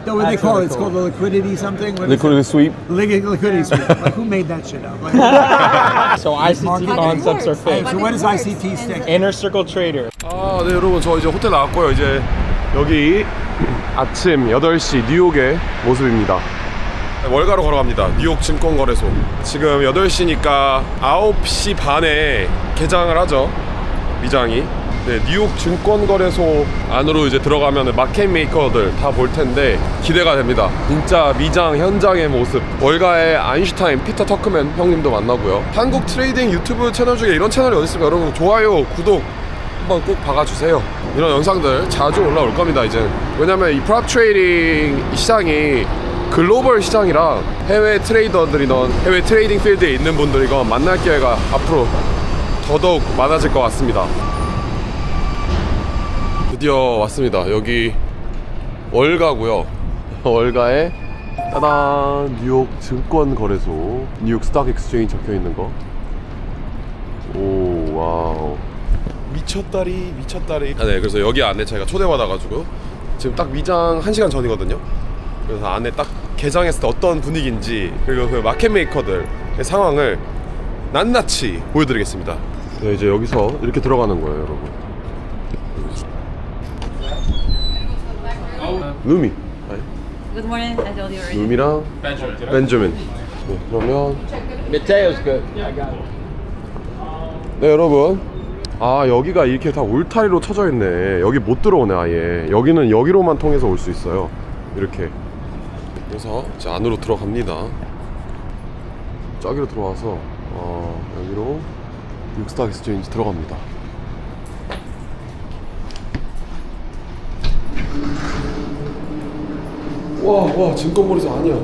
No, what they call it? It's called the liquidity something. What is Liquidity sweep. it? Liquidity sweep. Like who made that shit up? Like, So ICT concepts are fake. so what does ICT stand? Inner Circle Trader. 아, 네 여러분 저 이제 호텔 나왔고요. 이제 여기 아침 8시 뉴욕의 모습입니다. 월가로 걸어갑니다. 뉴욕 증권거래소. 지금 8시니까 9시 반에 개장을 하죠. 미장이. 네, 뉴욕 증권거래소 안으로 이제 들어가면 마켓 메이커들 다 볼 텐데 기대가 됩니다. 진짜 미장 현장의 모습. 월가의 아인슈타인, 피터 터크맨 형님도 만나고요. 한국 트레이딩 유튜브 채널 중에 이런 채널이 어디 있습니까? 여러분 좋아요, 구독 한번 꼭 박아주세요. 이런 영상들 자주 올라올 겁니다. 이제 왜냐면 이 프랍 트레이딩 시장이 글로벌 시장이라 해외 트레이더들이건 해외 트레이딩 필드에 있는 분들이건 만날 기회가 앞으로 더더욱 많아질 것 같습니다. 드디어 왔습니다. 여기 월가고요. 월가에 따단 뉴욕 증권거래소, 뉴욕 스탁 엑스체인지 적혀있는 거. 오 와우, 미쳤다리 미쳤다리. 아, 네, 그래서 여기 안에 저희가 초대받아가지고 지금 딱 미장 1시간 전이거든요. 그래서 안에 딱 개장했을 때 어떤 분위기인지, 그리고 그 마켓 메이커들의 상황을 낱낱이 보여드리겠습니다. 네, 이제 여기서 이렇게 들어가는 거예요, 여러분. 루미. Good morning. I told you already. 루미랑 벤저민. 네, 그러면 Mateo's good. I got it. 네, 여러분. 아, 여기가 이렇게 다 울타리로 쳐져 있네. 여기 못 들어오네 아예. 여기는 여기로만 통해서 올 수 있어요. 이렇게. 그래서 이제 안으로 들어갑니다. 저기로 들어와서 여기로 뉴스탁 엑스체인지 들어갑니다. 와, 증권거래소 아니야.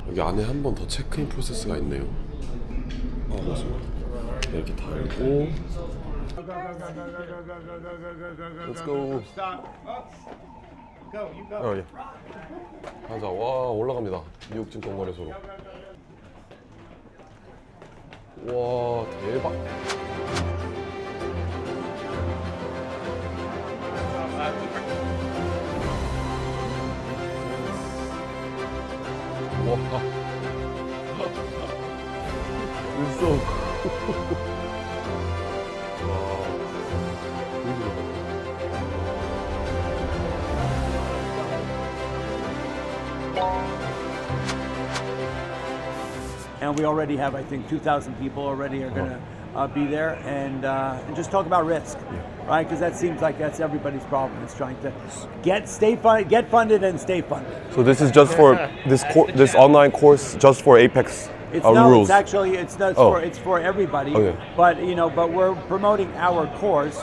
여기 안에 한 번 더 체크인 프로세스가 있네요. 이렇게 달고 Let's go. 예. 가자. 와, 올라갑니다. 뉴욕 증권거래소로. 와, 대박. 와. 있어. And we already have, I think, 2,000 people already are going to be there, and just talk about risk, right? Because that seems like that's everybody's problem. It's trying to get funded and stay funded. So this is just for this online course, just for Apex rules. It's actually it's for everybody. Okay. But but we're promoting our course.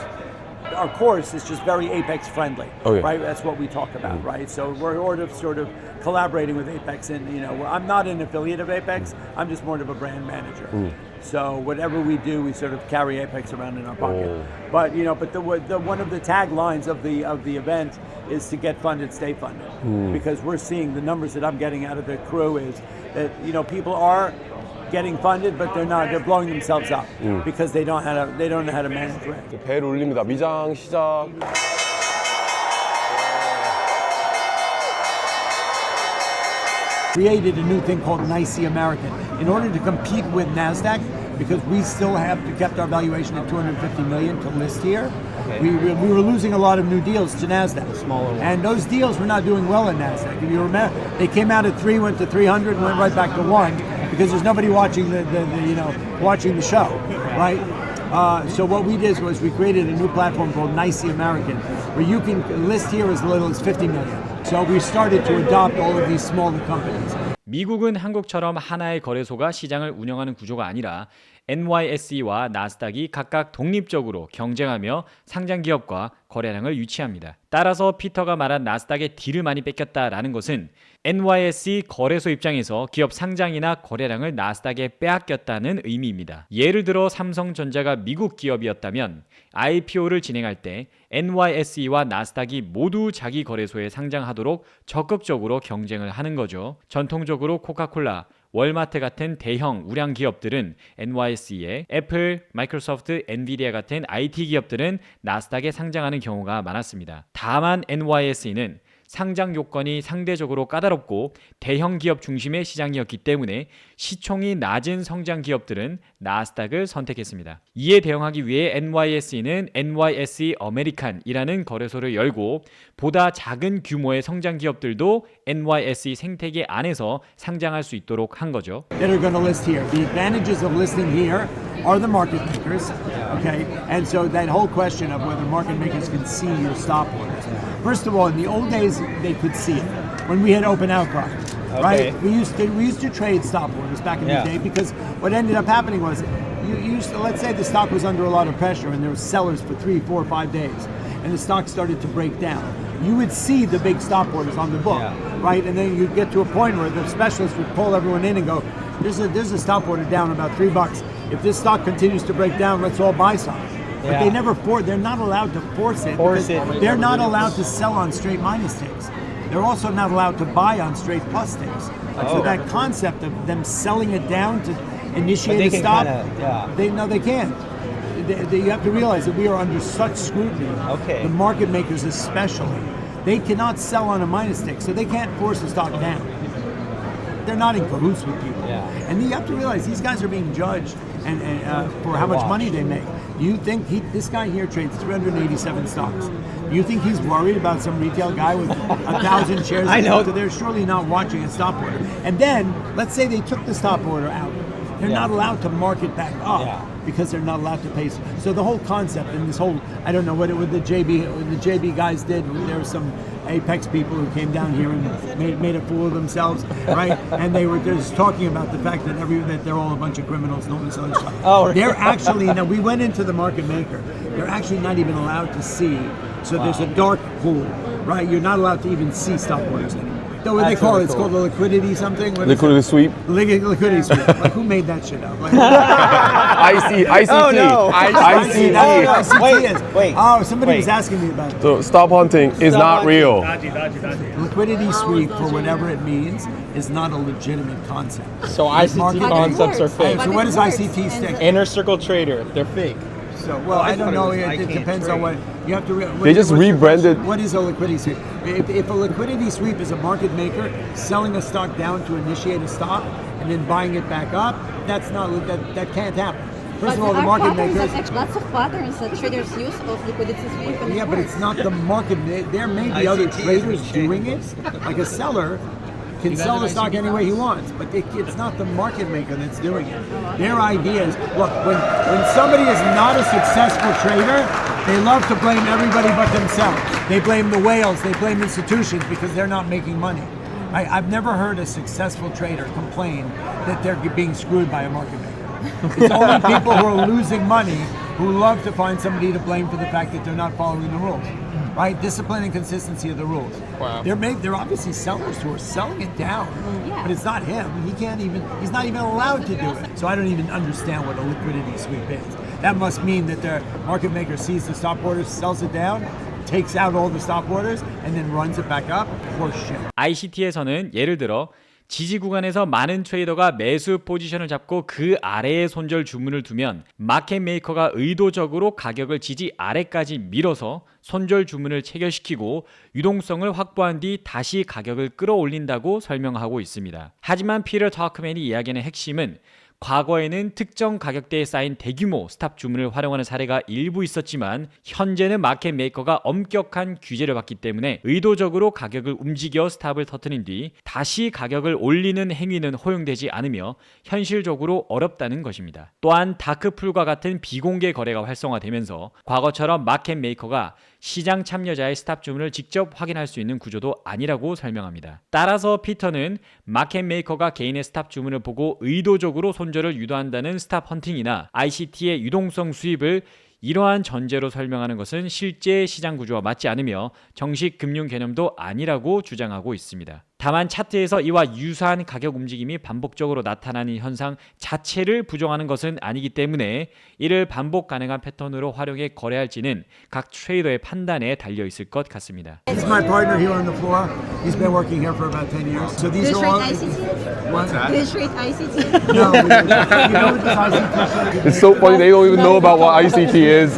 Our course is just very Apex friendly, Okay. right? That's what we talk about, right? So we're sort of collaborating with Apex, and I'm not an affiliate of Apex. I'm just more of a brand manager. So whatever we do, we sort of carry Apex around in our pocket. But but the one of the taglines of the event is to get funded, stay funded, because we're seeing the numbers that I'm getting out of the crew is that people are getting funded, but they're blowing themselves up because they don't know how to manage risk. 벨 울립니다. 미장 시작. Created a new thing called NYSE American in order to compete with NASDAQ, because we still have kept our valuation at 250 million to list here. Okay. We were losing a lot of new deals to NASDAQ. Smaller ones. And those deals were not doing well in NASDAQ. If you remember, they came out at 3, went to 300, and went right back to 1 because there's nobody watching watching the show, right? So what we did was we created a new platform called NYSE American, where you can list here as little as 50 million. So we started to adopt all of these smaller companies. 미국은 한국처럼 하나의 거래소가 시장을 운영하는 구조가 아니라 NYSE와 나스닥이 각각 독립적으로 경쟁하며 상장 기업과 거래량을 유치합니다. 따라서 피터가 말한 나스닥의 딜을 많이 뺏겼다라는 것은 NYSE 거래소 입장에서 기업 상장이나 거래량을 나스닥에 빼앗겼다는 의미입니다. 예를 들어 삼성전자가 미국 기업이었다면 IPO를 진행할 때 NYSE와 나스닥이 모두 자기 거래소에 상장하도록 적극적으로 경쟁을 하는 거죠. 전통적으로 코카콜라, 월마트 같은 대형 우량 기업들은 NYSE에, 애플, 마이크로소프트, 엔비디아 같은 IT 기업들은 나스닥에 상장하는 경우가 많았습니다. 다만 NYSE는 상장 요건이 상대적으로 까다롭고 대형 기업 중심의 시장이었기 때문에 시총이 낮은 성장 기업들은 나스닥을 선택했습니다. 이에 대응하기 위해 NYSE는 NYSE 아메리칸이라는 거래소를 열고 보다 작은 규모의 성장 기업들도 NYSE 생태계 안에서 상장할 수 있도록 한 거죠. That are going to list here. The advantages of listing here are the market makers, okay? And so that whole question of whether market makers can see your stop orders. First of all, in the old days, they could see it when we had open outcry, right? We used to trade stop orders back in the day because what ended up happening was you used to, let's say the stock was under a lot of pressure and there were sellers for 3, 4, 5 days, and the stock started to break down. You would see the big stop orders on the book, right? And then you'd get to a point where the specialist would pull everyone in and go, there's a stop order down about $3. If this stock continues to break down, let's all buy some. But they never they're not allowed to force it. They're not allowed to sell on straight minus ticks. They're also not allowed to buy on straight plus ticks. So that concept of them selling it down to initiate a stop, they can't. You have to realize that we are under such scrutiny. The market makers especially. They cannot sell on a minus tick, so they can't force the stock down. They're not in cahoots with people. And you have to realize these guys are being judged and for how much money they make. Do you think this guy here trades 387 stocks? Do you think he's worried about some retail guy with 1,000 shares? I know. They're surely not watching a stop order. And then, let's say they took the stop order out. They're not allowed to mark it back up because they're not allowed to pay. So the whole concept and this whole, I don't know what the JB guys did. There were some Apex people who came down here and made a fool of themselves, right? And they were just talking about the fact that they're all a bunch of criminals, no one selling stuff. They're actually, we went into the market maker. They're actually not even allowed to see. So there's a dark pool, right? You're not allowed to even see stop orders anymore. So what they call it? It's called the liquidity something. What is Liquidity sweep. Liquidity sweep. Like who made that shit up? Like, ICT. Oh, no. ICT. That's what ICT is. Wait. Oh, somebody was asking me about it. So stop hunting is not real. Liquidity sweep, for whatever it means, is not a legitimate concept. So ICT concepts are fake. So what does ICT stand? Inner circle trader, they're fake. So, well, I don't know. It depends on what you have to. They just rebranded. What is a liquidity sweep? If a liquidity sweep is a market maker selling a stock down to initiate a stop and then buying it back up, that's not that can't happen. First of all, the market makers. Lots of patterns that traders use of liquidity sweep. And Yeah, but it's not the market. There may be other traders doing it. Like a seller can sell the stock any way he wants, but it's not the market maker that's doing it. Their idea is, look, when somebody is not a successful trader, they love to blame everybody but themselves. They blame the whales, they blame institutions because they're not making money. I've never heard a successful trader complain that they're being screwed by a market maker. It's only people who are losing money who love to find somebody to blame for the fact that they're not following the rules. Right? Discipline and consistency of the rules. Wow. They're obviously sellers who are selling it down, but it's not him. He's not even allowed to do it. So I don't even understand what a liquidity sweep is. That must mean that the market maker sees the stop orders, sells it down, takes out all the stop orders, and then runs it back up. Horseshit. ICT에서는 예를 들어 지지 구간에서 많은 트레이더가 매수 포지션을 잡고 그 아래에 손절 주문을 두면 마켓 메이커가 의도적으로 가격을 지지 아래까지 밀어서 손절 주문을 체결시키고 유동성을 확보한 뒤 다시 가격을 끌어올린다고 설명하고 있습니다. 하지만 피터 터크맨이 이야기하는 핵심은 과거에는 특정 가격대에 쌓인 대규모 스탑 주문을 활용하는 사례가 일부 있었지만 현재는 마켓 메이커가 엄격한 규제를 받기 때문에 의도적으로 가격을 움직여 스탑을 터뜨린 뒤 다시 가격을 올리는 행위는 허용되지 않으며 현실적으로 어렵다는 것입니다. 또한 다크풀과 같은 비공개 거래가 활성화되면서 과거처럼 마켓 메이커가 시장 참여자의 스탑 주문을 직접 확인할 수 있는 구조도 아니라고 설명합니다. 따라서 피터는 마켓 메이커가 개인의 스탑 주문을 보고 의도적으로 손절을 유도한다는 스탑 헌팅이나 ICT의 유동성 수입을 이러한 전제로 설명하는 것은 실제 시장 구조와 맞지 않으며 정식 금융 개념도 아니라고 주장하고 있습니다. 다만 차트에서 이와 유사한 가격 움직임이 반복적으로 나타나는 현상 자체를 부정하는 것은 아니기 때문에 이를 반복 가능한 패턴으로 활용해 거래할지는 각 트레이더의 판단에 달려 있을 것 같습니다. He's my partner here on the floor. He's been working here for about 10 years. So Do these you are trade all. ICT? What's that? Do you trade ICT? No, we don't. You know what this ICT is? It's so funny they don't even know about what ICT is.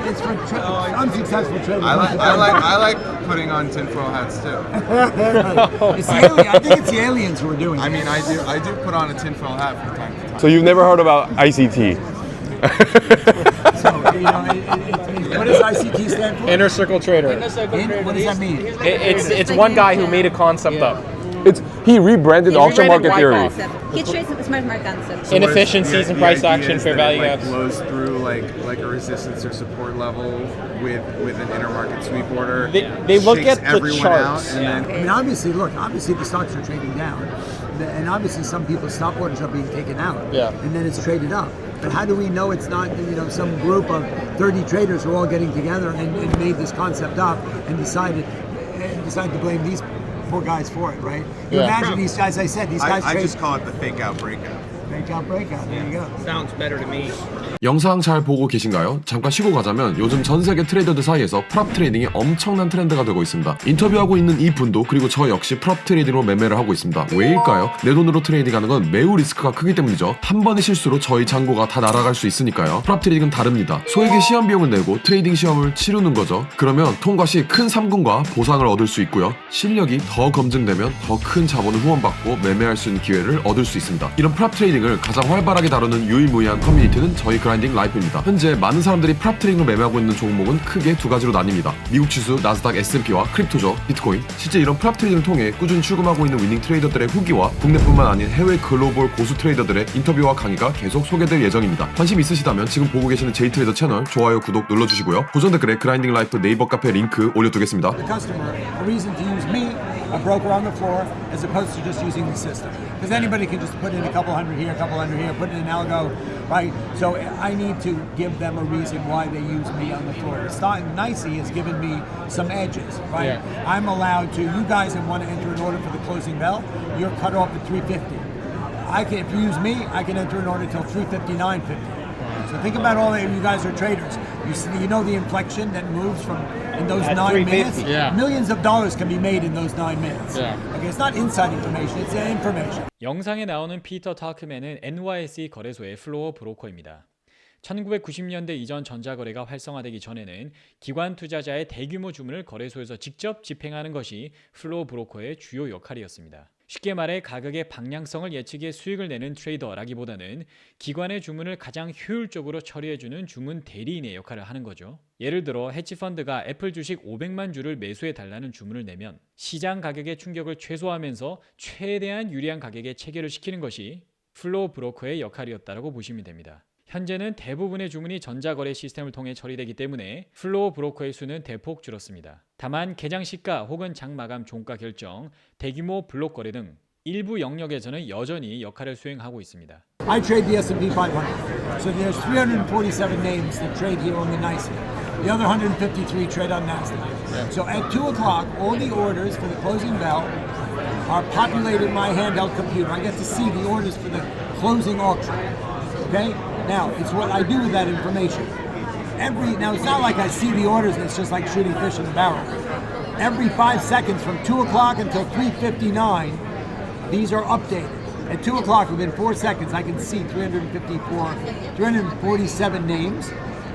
It's for unsuccessful traders. I like putting on tinfoil hats too. It's the alien. I think it's the aliens who are doing it. I mean, I do put on a tinfoil hat from time to time. So you've never heard about ICT? So, you know, what does ICT stand for? Inner Circle Trader. What does that mean? It's one guy who made a concept up. He rebranded auction market theory. He trades smart market concepts. Inefficiencies and price action, fair value It gaps. blows through like a resistance or support level with an intermarket sweep order. They look shakes at the everyone charts. out, and then I mean, obviously the stocks are trading down, and obviously some people's stop orders are being taken out, Yeah. and then it's traded up. But how do we know it's not, you know, some group of 30 traders who are all getting together and made this concept up and decided to blame these poor guys for it, right? You Yeah. imagine these guys. I said these guys I trade just call it the fake out breakout. breakout. There you go. Sounds better to me. 영상 잘 보고 계신가요? 잠깐 쉬고 가자면 요즘 전 세계 트레이더들 사이에서 프랍 트레이딩이 엄청난 트렌드가 되고 있습니다. 인터뷰하고 있는 이 분도 그리고 저 역시 프랍 트레이딩으로 매매를 하고 있습니다. 왜일까요? 내 돈으로 트레이딩하는 건 매우 리스크가 크기 때문이죠. 한 번의 실수로 저희 잔고가 다 날아갈 수 있으니까요. 프랍 트레이딩은 다릅니다. 소액의 시험 비용을 내고 트레이딩 시험을 치르는 거죠. 그러면 통과 시 큰 상금과 보상을 얻을 수 있고요. 실력이 더 검증되면 더 큰 자본을 후원받고 매매할 수 있는 기회를 얻을 수 있습니다. 이런 프랍 트레이딩을 가장 활발하게 다루는 유일무이한 커뮤니티는 저희 그라인딩 라이프입니다. 현재 많은 사람들이 프랍 트레이딩을 매매하고 있는 종목은 크게 두 가지로 나뉩니다. 미국 지수, 나스닥, S&P와 크립토죠. 비트코인. 실제 이런 프랍 트레이딩을 통해 꾸준히 출금하고 있는 위닝 트레이더들의 후기와 국내뿐만 아닌 해외 글로벌 고수 트레이더들의 인터뷰와 강의가 계속 소개될 예정입니다. 관심 있으시다면 지금 보고 계시는 제이트레이더 채널 좋아요, 구독 눌러주시고요. 고정 댓글에 그라인딩 라이프 네이버 카페 링크 올려두겠습니다. The customer a reason to use me, a broker on the floor, as opposed to just using the system. Because anybody can just put in a couple hundred here, put in an algo, right? So I need to give them a reason why they use me on the floor. NYSE has given me some edges, right? Yeah. I'm allowed to, you guys that want to enter an order for the closing bell, you're cut off at 350. If you use me, I can enter an order till 359.50. So think about all that you guys are traders. You know the inflection that moves from in those At 9 minutes? 350. Yeah. Millions of dollars can be made in those 9 minutes. Yeah. Okay, it's not inside information, it's information. 영상에 나오는 피터 타크맨은 NYSE 거래소의 플로어 브로커입니다. 1990년대 이전 전자거래가 활성화되기 전에는 기관 투자자의 대규모 주문을 거래소에서 직접 집행하는 것이 플로어 브로커의 주요 역할이었습니다. 쉽게 말해 가격의 방향성을 예측해 수익을 내는 트레이더라기보다는 기관의 주문을 가장 효율적으로 처리해주는 주문 대리인의 역할을 하는 거죠. 예를 들어 헤지펀드가 애플 주식 500만 주를 매수해달라는 주문을 내면 시장 가격의 충격을 최소화하면서 최대한 유리한 가격에 체결을 시키는 것이 플로어 브로커의 역할이었다고 보시면 됩니다. 현재는 대부분의 주문이 전자거래 시스템을 통해 처리되기 때문에 플로어 브로커의 수는 대폭 줄었습니다. 다만 개장 시가 혹은 장마감 종가 결정, 대규모 블록 거래 등 일부 영역에서는 여전히 역할을 수행하고 있습니다. I trade the S&P 500. So there's 347 names that trade here on the NYSE. The other 153 trade on NASDAQ. So at 2 o'clock, all the orders for the closing bell are populated in my handheld computer. I get to see the orders for the closing auction. Okay? Now, it's what I do with that information. Now, it's not like I see the orders and it's just like shooting fish in a barrel. Every 5 seconds from 2 o'clock until 3:59, these are updated. At 2 o'clock, within 4 seconds, I can see 347 names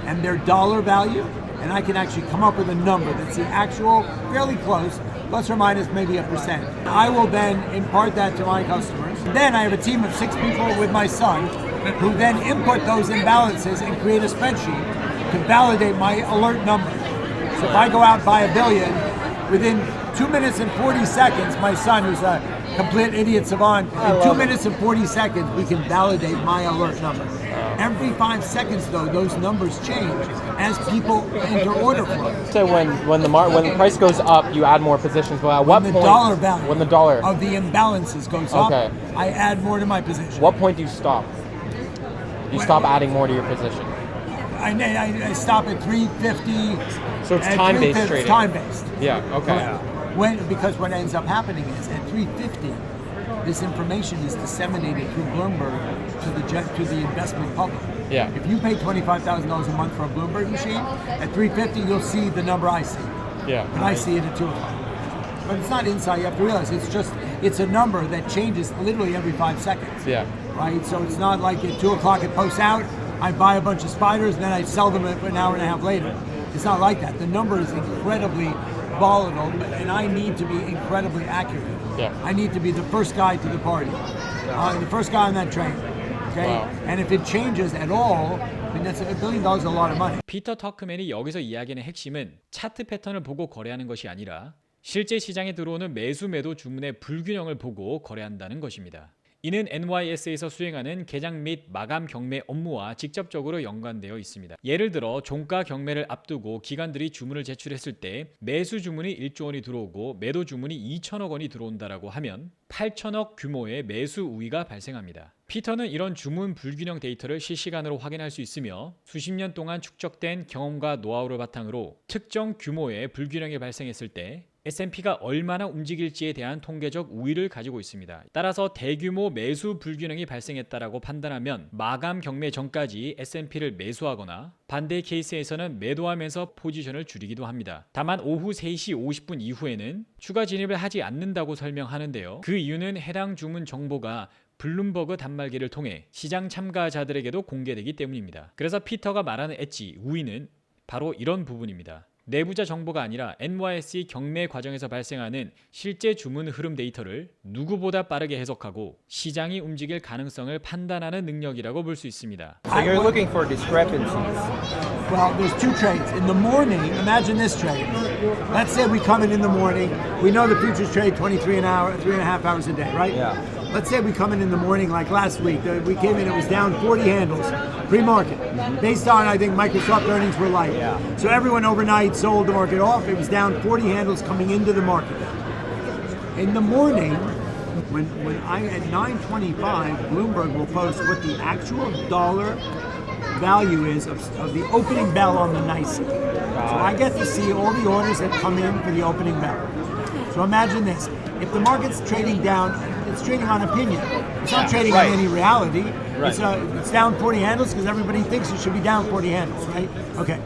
and their dollar value, and I can actually come up with a number that's the actual, fairly close, plus or minus maybe a percent. I will then impart that to my customers. Then I have a team of 6 people with my son who then input those imbalances and create a spreadsheet to validate my alert number. So if I go out and buy $1 billion, within 2 minutes and 40 seconds, my son, who's a complete idiot savant, in 2 minutes and 40 seconds, we can validate my alert number. Every 5 seconds, though, those numbers change as people enter order flow. So when the price goes up, you add more positions. But at what When the point? dollar value When the dollar. of the imbalances goes Okay. up, I add more to my position. What point do you stop? You stop adding more to your position. I stop at 350. So it's at time-based 350 trading. Time-based. Yeah. Okay. Because what ends up happening is at 350, this information is disseminated through Bloomberg to the investment public. Yeah. If you pay $25,000 a month for a Bloomberg machine, at 350 you'll see the number I see. Yeah. And I see it at 2 o'clock. But it's not insight. You have to realize it's a number that changes literally every 5 seconds. Yeah. Right? So it's not like at 2 o'clock it posts out, I buy a bunch of spiders, and then I sell them an hour and a half later. It's not like that. The number is incredibly volatile, and I need to be incredibly accurate. Yeah. I need to be the first guy to the party, the first guy on that train. Okay? Wow. And if it changes at all, I mean, that's $1 billion is a lot of money. 피터 터크맨이 여기서 이야기하는 핵심은 차트 패턴을 보고 거래하는 것이 아니라 실제 시장에 들어오는 매수 매도 주문의 불균형을 보고 거래한다는 것입니다. 이는 NYS에서 수행하는 개장 및 마감 경매 업무와 직접적으로 연관되어 있습니다. 예를 들어 종가 경매를 앞두고 기관들이 주문을 제출했을 때 매수 주문이 1조 원이 들어오고 매도 주문이 2천억 원이 들어온다라고 하면 8천억 규모의 매수 우위가 발생합니다. 피터는 이런 주문 불균형 데이터를 실시간으로 확인할 수 있으며 수십 년 동안 축적된 경험과 노하우를 바탕으로 특정 규모의 불균형이 발생했을 때 S&P가 얼마나 움직일지에 대한 통계적 우위를 가지고 있습니다. 따라서 대규모 매수 불균형이 발생했다라고 판단하면 마감 경매 전까지 S&P를 매수하거나 반대 케이스에서는 매도하면서 포지션을 줄이기도 합니다. 다만 오후 3시 50분 이후에는 추가 진입을 하지 않는다고 설명하는데요. 그 이유는 해당 주문 정보가 블룸버그 단말기를 통해 시장 참가자들에게도 공개되기 때문입니다. 그래서 피터가 말하는 엣지, 우위는 바로 이런 부분입니다. 내부자 정보가 아니라 NYSE 경매 과정에서 발생하는 실제 주문 흐름 데이터를 누구보다 빠르게 해석하고 시장이 움직일 가능성을 판단하는 능력이라고 볼 수 있습니다. So you're looking for discrepancies. Well, there's 2 trades. In the morning, imagine this trade. Let's say we come in the morning. We know the futures trade 23 an hour, 3.5 hours a day, right? Yeah. Let's say we come in the morning like last week. We came in, it was down 40 handles, pre-market. Based on, I think, Microsoft earnings were light. Yeah. So everyone overnight sold the market off. It was down 40 handles coming into the market. In the morning, when I at 9:25, Bloomberg will post what the actual dollar value is of the opening bell on the NYSE. So I get to see all the orders that come in for the opening bell. So imagine this: if the market's trading down, it's trading on opinion. It's not trading on any reality. It's down 40 handles because everybody thinks it should be down 40 handles, right? Okay.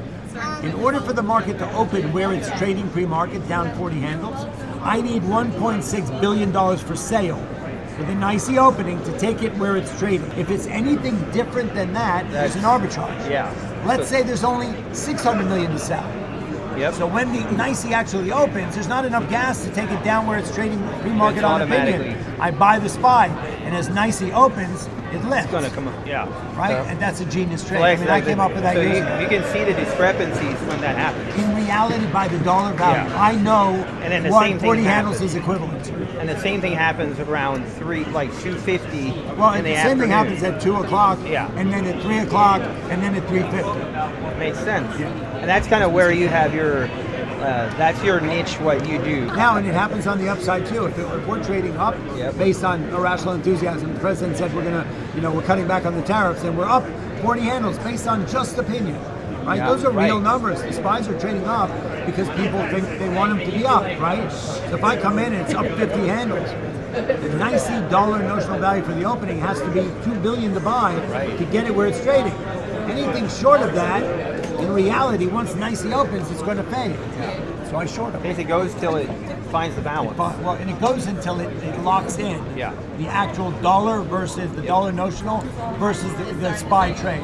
In order for the market to open where it's trading pre-market down 40 handles, I need $1.6 billion for sale for the NYSE opening to take it where it's trading. If it's anything different than that, there's an arbitrage. Yeah. Let's say there's only $600 million to sell. Yep. So when the NYSE actually opens, there's not enough gas to take it down where it's trading pre-market It's on opinion. automatically- I buy the SPY, and as NYSE opens, it lifts. It's gonna come up. Yeah. Right? So- And that's a genius trade. So I mean, I came up with that so years you, ago. you can see the discrepancies when that happens. In reality, by the dollar value, Yeah. I know And then the what same thing 40 handles happens. is equivalent to. And the same thing happens around 2:50 Well, in the the same thing afternoon. happens at 2 o'clock, Yeah. and then at 3 o'clock, and then at 3:50. Makes sense. Yeah. And that's kind of where you have your, that's your niche, what you do. Now, and it happens on the upside too. If we're trading up Yep. based on irrational enthusiasm, the president said we're cutting back on the tariffs, and we're up 40 handles based on just opinion. Right? Yeah, Those are real right. numbers. The SPYs are trading up because people think they want them to be up, right? So if I come in and it's up 50 handles, the NYSE dollar notional value for the opening has to be $2 billion to buy to get it where it's trading. Anything short of that, in reality, once NYSE opens, it's going to fade. So I short them. Basically goes till it finds the balance. Well, and it goes until it locks in. Yeah. The actual dollar versus the dollar notional versus the SPY trade,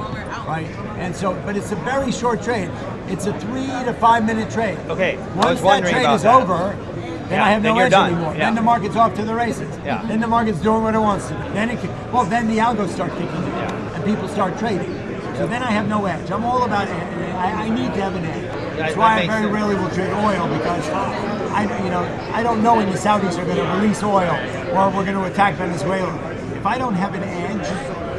right? And so, but it's a very short trade. It's a 3 to 5 minute trade. Okay, I Once was that wondering trade about is that. over, then Yeah, I have then no you're edge done. anymore. Yeah. Then the market's off to the races. Yeah. Then the market's doing what it wants to do. Then then the algos start kicking in, and people start trading. So then I have no edge. I'm all about I need to have an edge. That's That why I makes very sense. rarely will trade oil because I don't know when the Saudis are going to release oil or we're going to attack Venezuela. If I don't have an edge,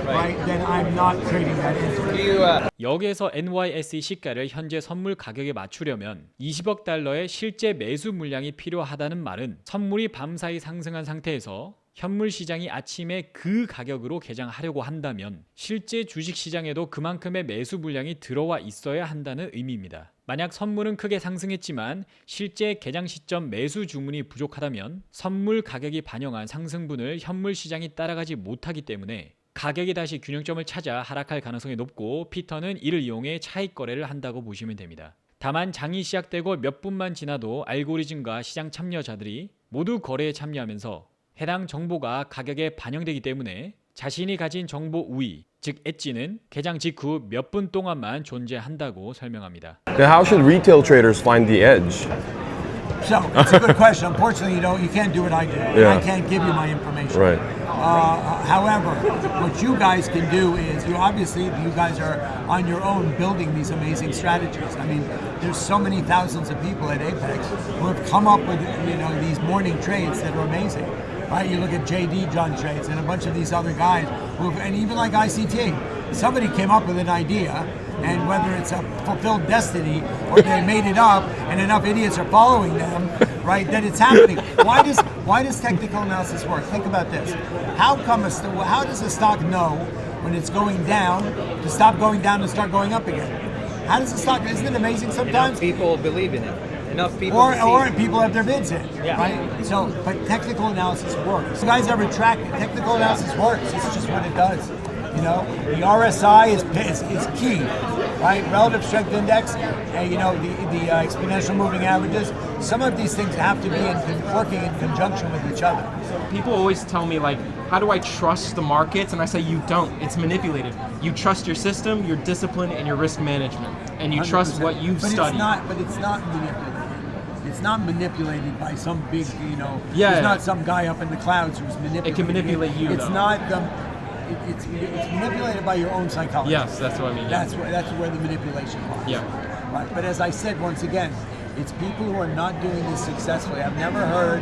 right, then I'm not trading that into. Do you, 여기에서 NYSE 시가를 현재 선물 가격에 맞추려면 20억 달러의 실제 매수 물량이 필요하다는 말은 선물이 밤사이 상승한 상태에서 현물 시장이 아침에 그 가격으로 개장하려고 한다면 실제 주식 시장에도 그만큼의 매수 물량이 들어와 있어야 한다는 의미입니다. 만약 선물은 크게 상승했지만 실제 개장 시점 매수 주문이 부족하다면 선물 가격이 반영한 상승분을 현물 시장이 따라가지 못하기 때문에 가격이 다시 균형점을 찾아 하락할 가능성이 높고 피터는 이를 이용해 차익 거래를 한다고 보시면 됩니다. 다만 장이 시작되고 몇 분만 지나도 알고리즘과 시장 참여자들이 모두 거래에 참여하면서 해당 정보가 가격에 반영되기 때문에 자신이 가진 정보 우위, 즉 엣지는 개장 직후 몇 분 동안만 존재한다고 설명합니다. Then how should retail traders find the edge? So it's a good question. Unfortunately, you can't do what I do. Yeah. I can't give you my information. Right. However, what you guys can do is you guys are on your own building these amazing strategies. I mean, there's so many thousands of people at Apex who have come up with these morning trades that are amazing. Right? You look at JD John Trades and a bunch of these other guys and even like ICT. Somebody came up with an idea, and whether it's a fulfilled destiny or they made it up and enough idiots are following them, right, that it's happening. Why does technical analysis work? Think about this. How does a stock know when it's going down to stop going down and start going up again? How does the stock, isn't it amazing sometimes? Enough people believe in it. Enough people Or people have their bids in, Yeah. right? So, but technical analysis works. You guys ever track it? Technical analysis works. It's just what it does. The RSI is key, right? Relative strength index, the exponential moving averages. Some of these things have to be working in conjunction with each other. People always tell me, like, how do I trust the markets? And I say, you don't. It's manipulated. You trust your system, your discipline, and your risk management. And you trust 100%. what you've But studied. It's not manipulated. It's not manipulated by some big, Yeah. There's not some guy up in the clouds who's manipulating. It can manipulate you, It's though. not it's manipulated by your own psychology. Yes, that's what I mean. Yeah. That's where the manipulation lies. Yeah. Right. But as I said once again, it's people who are not doing this successfully. I've never heard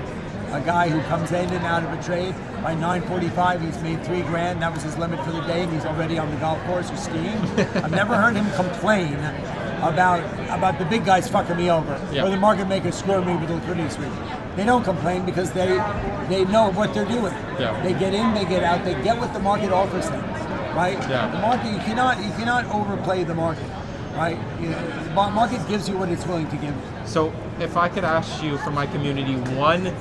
a guy who comes in and out of a trade by 9:45. He's made $3,000. That was his limit for the day, and he's already on the golf course or skiing. I've never heard him complain about the big guys fucking me over Yeah. or the market makers screwing me with the liquidity sweep. They don't complain because they know what they're doing. Yeah. They get in, they get out, they get what the market offers them, right? Yeah. The market, you cannot overplay the market, right? The market gives you what it's willing to give you. So, if I could ask you for my community one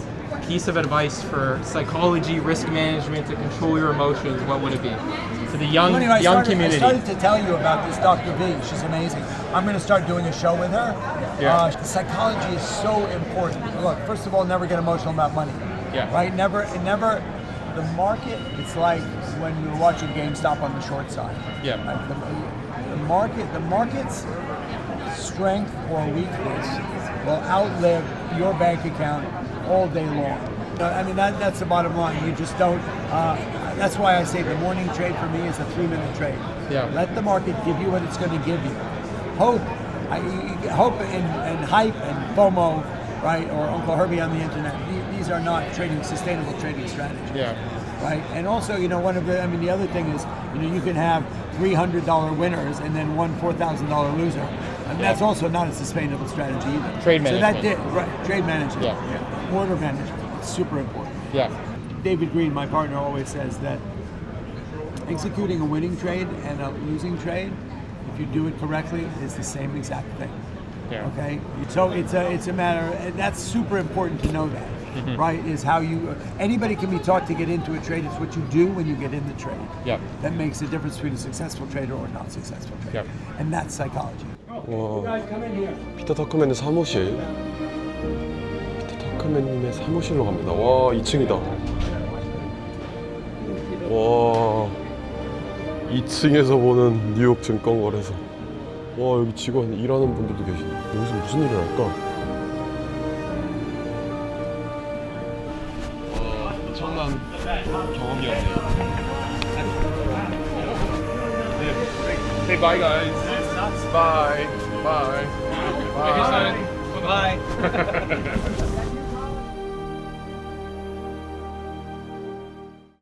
piece of advice for psychology, risk management to control your emotions, what would it be? For the young Anyway, I community. started to tell you about this Dr. V. She's amazing. I'm going to start doing a show with her. Yeah. Psychology is so important. Look, first of all, never get emotional about money. Yeah. Right? Never. The market, it's like when you're watching GameStop on the short side. Yeah. Right? The market's strength or weakness will outlive your bank account all day long. I mean, that's the bottom line. You just don't. That's why I say the morning trade for me is a 3-minute trade. Yeah. Let the market give you what it's going to give you. Hope and hype and FOMO, right, or Uncle Herbie on the internet. These are not sustainable trading strategies. Yeah. Right, and also, the other thing is, you can have $300 winners and then one $4,000 loser, and that's also not a sustainable strategy either. Trade So management. trade management. Yeah. Order management. It's super important. Yeah. David Green, my partner, always says that executing a winning trade and a losing trade, if you do it correctly, is the same exact thing. Yeah. Okay, so it's a matter. That's super important to know that, right? Is how anybody can be taught to get into a trade. It's what you do when you get in the trade. Yep. That makes the difference between a successful trader or a not successful trader. Yep. And that's psychology. 와, 피터 터크맨의 사무실. 피터 터크맨님의 사무실로 갑니다. 와, 2층이다. 와, 2층에서 보는 뉴욕 증권거래소. 와, 여기 직원 일하는 분들도 계시네. 여기서 무슨 일을 할까? 와, 엄청난 경험이었네요. Say bye, guys. Bye. Bye. Bye. Bye.